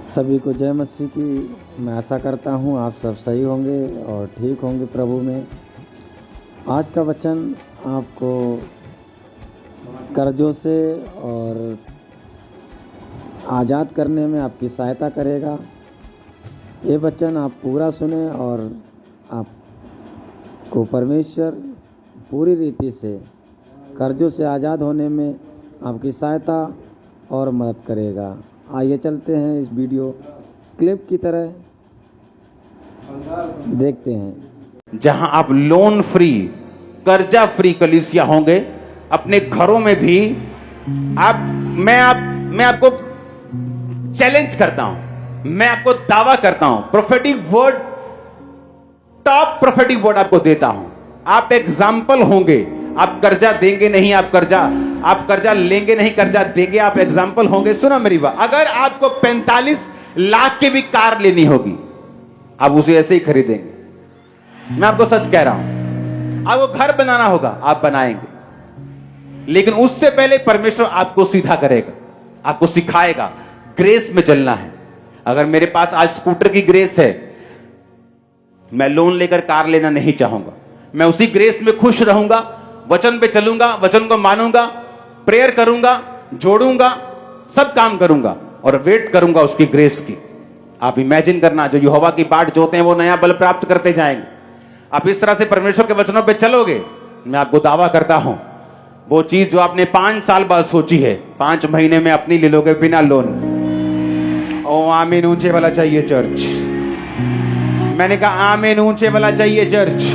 सभी को जय मसीह की। मैं आशा करता हूँ आप सब सही होंगे और ठीक होंगे प्रभु में। आज का वचन आपको कर्जों से और आज़ाद करने में आपकी सहायता करेगा। ये वचन आप पूरा सुने और आपको परमेश्वर पूरी रीति से कर्जों से आज़ाद होने में आपकी सहायता और मदद करेगा। आइए चलते हैं इस वीडियो क्लिप की तरह देखते हैं, जहां आप लोन फ्री, कर्जा फ्री कलीसिया होंगे। अपने घरों में भी मैं आपको चैलेंज करता हूं, मैं आपको दावा करता हूं, prophetic word, top prophetic word आपको देता हूं। आप एग्जाम्पल होंगे। आप कर्जा देंगे नहीं, आप कर्जा लेंगे नहीं, कर्जा देंगे, आप एग्जाम्पल होंगे। सुनो मेरी बात, अगर आपको 45 लाख की भी कार लेनी होगी, आप उसे ऐसे ही खरीदेंगे। मैं आपको सच कह रहा हूं। आपको घर बनाना होगा, आप बनाएंगे, लेकिन उससे पहले परमेश्वर आपको सीधा करेगा, आपको सिखाएगा ग्रेस में चलना है। अगर मेरे पास आज स्कूटर की ग्रेस है, मैं लोन लेकर कार लेना नहीं चाहूंगा। मैं उसी ग्रेस में खुश रहूंगा, वचन पे चलूंगा, वचन को मानूंगा, प्रेयर करूंगा, जोड़ूंगा, सब काम करूंगा और वेट करूंगा उसकी ग्रेस की। आप इमेजिन करना, जो यहोवा की बाट जोते हैं वो नया बल प्राप्त करते जाएंगे। आप इस तरह से परमेश्वर के वचनों पे चलोगे, मैं आपको दावा करता हूं, वो चीज जो आपने 5 साल बाद सोची है, 5 महीने में अपनी ले लोगे बिना लोन। ओ आमीन ऊंचे वाला चाहिए चर्च। मैंने कहा आमीन ऊंचे वाला चाहिए चर्च।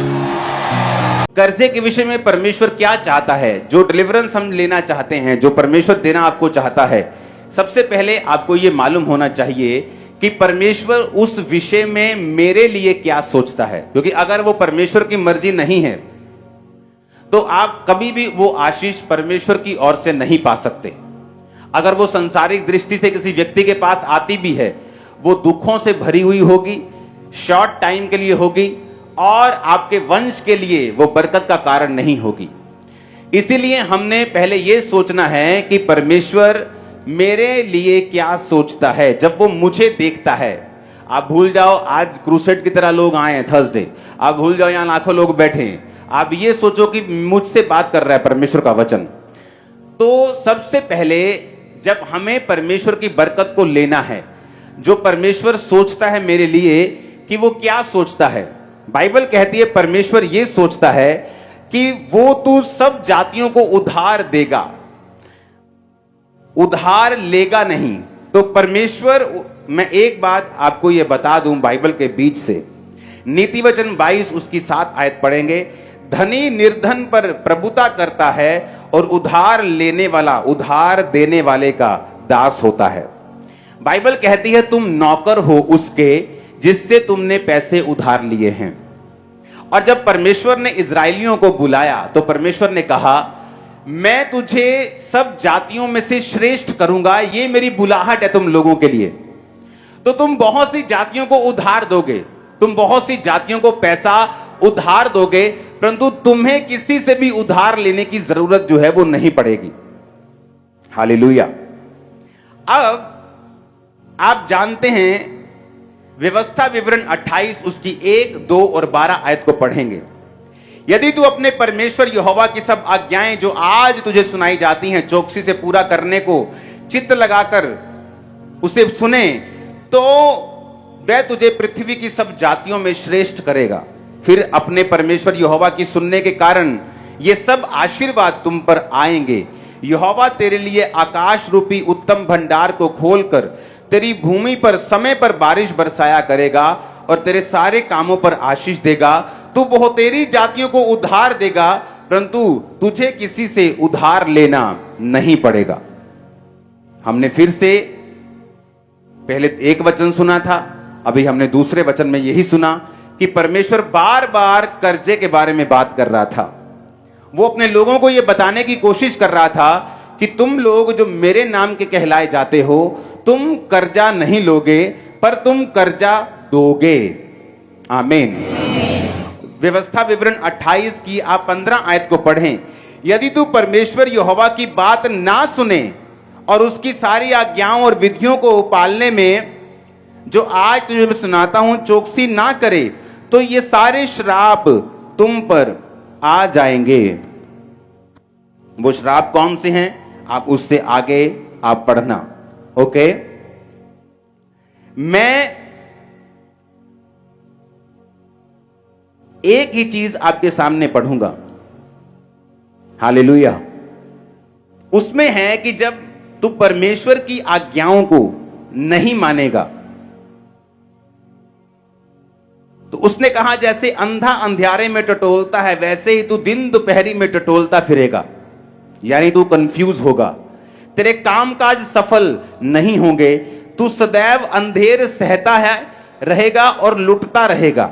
कर्जे के विषय में परमेश्वर क्या चाहता है, जो डिलीवरेंस हम लेना चाहते हैं, जो परमेश्वर देना आपको चाहता है, सबसे पहले आपको यह मालूम होना चाहिए कि परमेश्वर उस विषय में मेरे लिए क्या सोचता है। क्योंकि अगर वो परमेश्वर की मर्जी नहीं है तो आप कभी भी वो आशीष परमेश्वर की ओर से नहीं पा सकते। अगर वो संसारिक दृष्टि से किसी व्यक्ति के पास आती भी है, वो दुखों से भरी हुई होगी, शॉर्ट टाइम के लिए होगी और आपके वंश के लिए वो बरकत का कारण नहीं होगी। इसीलिए हमने पहले यह सोचना है कि परमेश्वर मेरे लिए क्या सोचता है। जब वो मुझे देखता है, आप भूल जाओ आज क्रूसेड की तरह लोग आए हैं थर्सडे, आप भूल जाओ यहां लाखों लोग बैठे हैं, आप ये सोचो कि मुझसे बात कर रहा है परमेश्वर का वचन। तो सबसे पहले जब हमें परमेश्वर की बरकत को लेना है, जो परमेश्वर सोचता है मेरे लिए, कि वो क्या सोचता है। बाइबल कहती है परमेश्वर ये सोचता है कि वो तू सब जातियों को उधार देगा, उधार लेगा नहीं। तो परमेश्वर, मैं एक बात आपको यह बता दूं बाइबल के बीच से, नीति वचन 22 उसकी 7 आयत पढ़ेंगे। धनी निर्धन पर प्रभुता करता है और उधार लेने वाला उधार देने वाले का दास होता है। बाइबल कहती है तुम नौकर हो उसके जिससे तुमने पैसे उधार लिए हैं। और जब परमेश्वर ने इजराइलियों को बुलाया तो परमेश्वर ने कहा, मैं तुझे सब जातियों में से श्रेष्ठ करूंगा, ये मेरी बुलाहट है तुम लोगों के लिए। तो तुम बहुत सी जातियों को उधार दोगे, तुम बहुत सी जातियों को पैसा उधार दोगे, परंतु तुम्हें किसी से भी उधार लेने की जरूरत जो है वो नहीं पड़ेगी। हालेलुया। अब आप जानते हैं, व्यवस्था विवरण 28 उसकी 1, 2 और 12 आयत को पढ़ेंगे। यदि तू अपने परमेश्वर यहोवा की सब आज्ञाएं जो आज तुझे सुनाई जाती हैं चौकसी से पूरा करने को चित्त लगाकर उसे सुने, तो वह तुझे पृथ्वी की सब जातियों में श्रेष्ठ करेगा। फिर अपने परमेश्वर यहोवा की सुनने के कारण ये सब आशीर्वाद तुम पर आएंगे। यहोवा तेरे लिए आकाश रूपी उत्तम भंडार को खोलकर तेरी भूमि पर समय पर बारिश बरसाया करेगा और तेरे सारे कामों पर आशीष देगा। तू बहुतेरी जातियों को उधार देगा, परंतु तुझे किसी से उधार लेना नहीं पड़ेगा। हमने फिर से पहले एक वचन सुना था, अभी हमने दूसरे वचन में यही सुना कि परमेश्वर बार बार कर्जे के बारे में बात कर रहा था। वो अपने लोगों को यह बताने की कोशिश कर रहा था कि तुम लोग जो मेरे नाम के कहलाए जाते हो, तुम कर्जा नहीं लोगे पर तुम कर्जा दोगे। आमीन। व्यवस्था विवरण 28 की आप 15 आयत को पढ़ें। यदि तू परमेश्वर यहोवा की बात ना सुने और उसकी सारी आज्ञाओं और विधियों को पालने में जो आज तुझे मैं सुनाता हूं चौकसी ना करे तो ये सारे श्राप तुम पर आ जाएंगे। वो श्राप कौन से हैं, आप उससे आगे आप पढ़ना। ओके, मैं एक ही चीज आपके सामने पढ़ूंगा। हालेलुया। उसमें है कि जब तू परमेश्वर की आज्ञाओं को नहीं मानेगा तो उसने कहा जैसे अंधा अंधियारे में टटोलता है वैसे ही तू दिन दोपहरी में टटोलता फिरेगा, यानी तू कंफ्यूज होगा, तेरे कामकाज सफल नहीं होंगे, तू सदैव अंधेर सहता है रहेगा और लुटता रहेगा।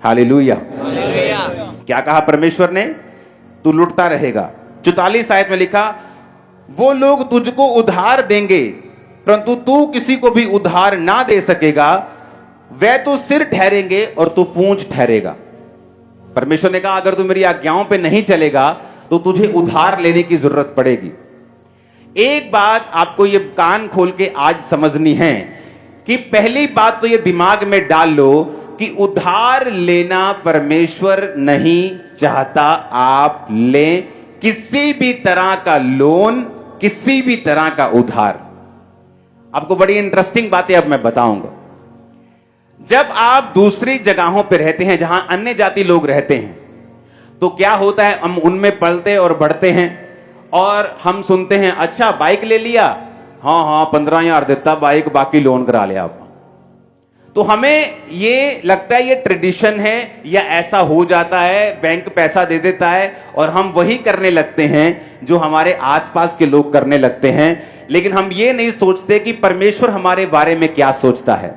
हालेलुया। क्या कहा परमेश्वर ने, तू लुटता रहेगा। 44 आयत में लिखा, वो लोग तुझको उधार देंगे परंतु तू किसी को भी उधार ना दे सकेगा, वह तो सिर ठहरेंगे और तू पूंछ ठहरेगा। परमेश्वर ने कहा अगर तू मेरी आज्ञाओं पे नहीं चलेगा तो तुझे उधार लेने की जरूरत पड़ेगी। एक बात आपको ये कान खोल के आज समझनी है कि पहली बात तो ये दिमाग में डाल लो कि उधार लेना परमेश्वर नहीं चाहता आप लें किसी भी तरह का लोन, किसी भी तरह का उधार। आपको बड़ी इंटरेस्टिंग बातें अब मैं बताऊंगा। जब आप दूसरी जगहों पर रहते हैं जहां अन्य जाति लोग रहते हैं तो क्या होता है, हम उनमें पलते और बढ़ते हैं और हम सुनते हैं अच्छा बाइक ले लिया, हाँ 15,000 देता बाइक, बाकी लोन करा लिया आप। तो हमें ये लगता है ये ट्रेडिशन है या ऐसा हो जाता है, बैंक पैसा दे देता है और हम वही करने लगते हैं जो हमारे आसपास के लोग करने लगते हैं। लेकिन हम ये नहीं सोचते कि परमेश्वर हमारे बारे में क्या सोचता है।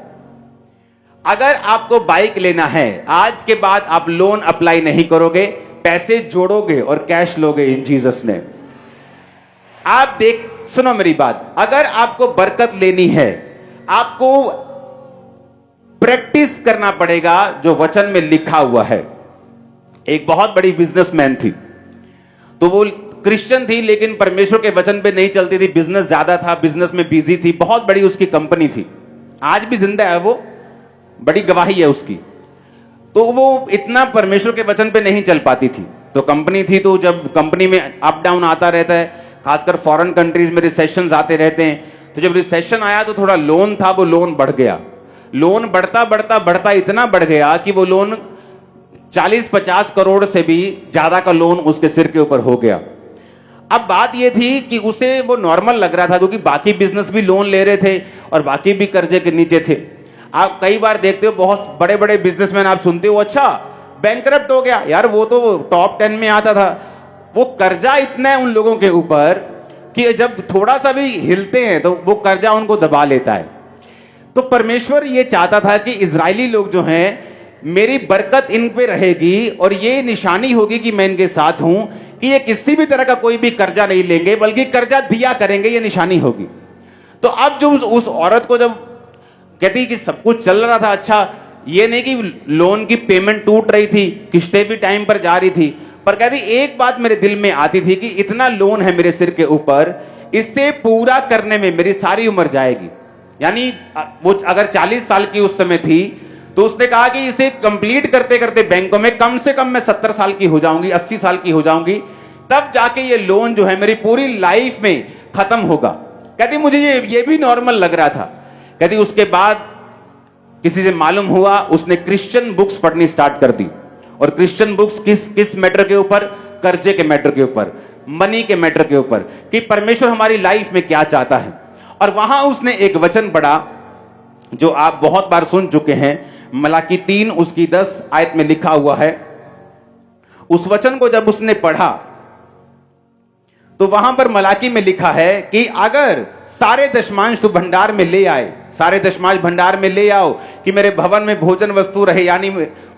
अगर आपको बाइक लेना है, आज के बाद आप लोन अप्लाई नहीं करोगे, पैसे जोड़ोगे और कैश लोगे इन जीसस ने। आप सुनो मेरी बात, अगर आपको बरकत लेनी है आपको प्रैक्टिस करना पड़ेगा जो वचन में लिखा हुआ है। एक बहुत बड़ी बिजनेसमैन थी, तो वो क्रिश्चियन थी लेकिन परमेश्वर के वचन पे नहीं चलती थी, बिजनेस ज्यादा था, बिजनेस में बिजी थी, बहुत बड़ी उसकी कंपनी थी, आज भी जिंदा है वो, बड़ी गवाही है उसकी। तो वो इतना परमेश्वर के वचन पे नहीं चल पाती थी। तो कंपनी थी, तो जब कंपनी में अप डाउन आता रहता है, खासकर फॉरेन कंट्रीज में रिसेशन आते रहते हैं, तो जब रिसेशन आया तो थोड़ा लोन था, वो लोन बढ़ गया। लोन बढ़ता बढ़ता बढ़ता इतना बढ़ गया कि वो लोन 40-50 करोड़ से भी ज्यादा का लोन उसके सिर के ऊपर हो गया। अब बात ये थी कि उसे वो नॉर्मल लग रहा था क्योंकि बाकी बिजनेस भी लोन ले रहे थे और बाकी भी कर्जे के नीचे थे। आप कई बार देखते हो बहुत बड़े बड़े बिजनेसमैन आप सुनते हो अच्छा बैंकरप्ट हो गया, यार वो तो टॉप 10 में आता था। वो कर्जा इतना है उन लोगों के ऊपर कि जब थोड़ा सा भी हिलते हैं तो वो कर्जा उनको दबा लेता है। तो परमेश्वर ये चाहता था कि इजरायली लोग जो हैं, मेरी बरकत इन पे रहेगी और ये निशानी होगी कि मैं इनके साथ हूं कि ये किसी भी तरह का कोई भी कर्जा नहीं लेंगे बल्कि कर्जा दिया करेंगे, ये निशानी होगी। तो अब जो उस औरत को जब कहती कि सब कुछ चल रहा था अच्छा, ये नहीं कि लोन की पेमेंट टूट रही थी, किस्तें भी टाइम पर जा रही थी, पर कहती एक बात मेरे दिल में आती थी कि इतना लोन है मेरे सिर के ऊपर, इससे पूरा करने में मेरी सारी उम्र जाएगी। यानी वो अगर 40 साल की उस समय थी तो उसने कहा कि इसे कंप्लीट करते करते बैंकों में कम से कम मैं 70 साल की हो जाऊंगी, 80 साल की हो जाऊंगी, तब जाके ये लोन जो है मेरी पूरी लाइफ में खत्म होगा। कहती मुझे ये भी नॉर्मल लग रहा था। कहती उसके बाद किसी से मालूम हुआ, उसने क्रिश्चियन बुक्स पढ़नी स्टार्ट कर दी। और क्रिश्चियन बुक्स किस मैटर के ऊपर? कर्जे के मैटर के ऊपर, मनी के मैटर के ऊपर, कि परमेश्वर हमारी लाइफ में क्या चाहता है। और वहां उसने एक वचन पढ़ा जो आप बहुत बार सुन चुके हैं, मलाकी 3 उसकी 10 आयत में लिखा हुआ है। उस वचन को जब उसने पढ़ा तो वहां पर मलाकी में लिखा है कि अगर सारे दशमांश तू भंडार में ले आए, सारे दशमांश भंडार में ले आओ कि मेरे भवन में भोजन वस्तु रहे, यानी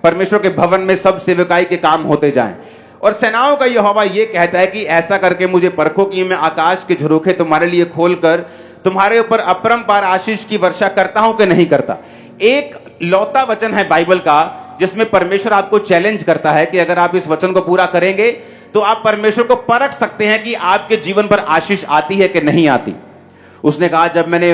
परमेश्वर के भवन में सब सेवकाई के काम होते जाएं। और सेनाओं का यहोवा ये कहता है कि ऐसा करके मुझे परखो कि मैं आकाश के झरोखे तुम्हारे लिए खोलकर तुम्हारे ऊपर अपरंपार आशीष की वर्षा करता हूं कि नहीं करता। एक लौता वचन है बाइबल का जिसमें परमेश्वर आपको चैलेंज करता है कि अगर आप इस वचन को पूरा करेंगे तो आप परमेश्वर को परख सकते हैं कि आपके जीवन पर आशीष आती है कि नहीं आती। उसने कहा जब मैंने